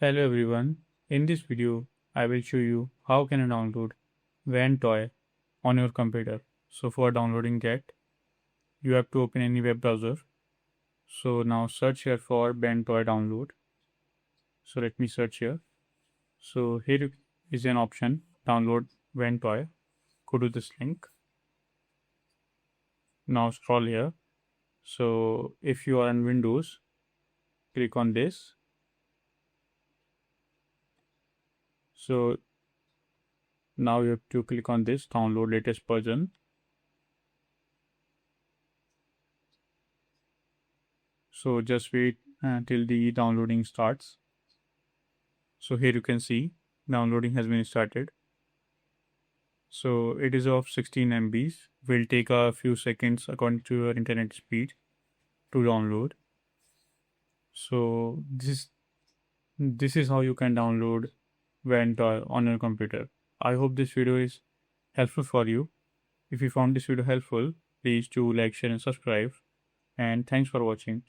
Hello everyone. In this video, I will show you how can you download Ventoy on your computer. So for downloading that, you have to open any web browser. So now search here for Ventoy download. So let me search here. So here is an option, download Ventoy. Go to this link. Now scroll here. So if you are on Windows, click on this. So now you have to click on this download latest version. So just wait until the downloading starts. So here you can see downloading has been started. So it is of 16 MBs. Will take a few seconds according to your internet speed to download. So this is how you can download Ventoy on your computer. I hope this video is helpful for you. If you found this video helpful, please do like, share and subscribe. And thanks for watching.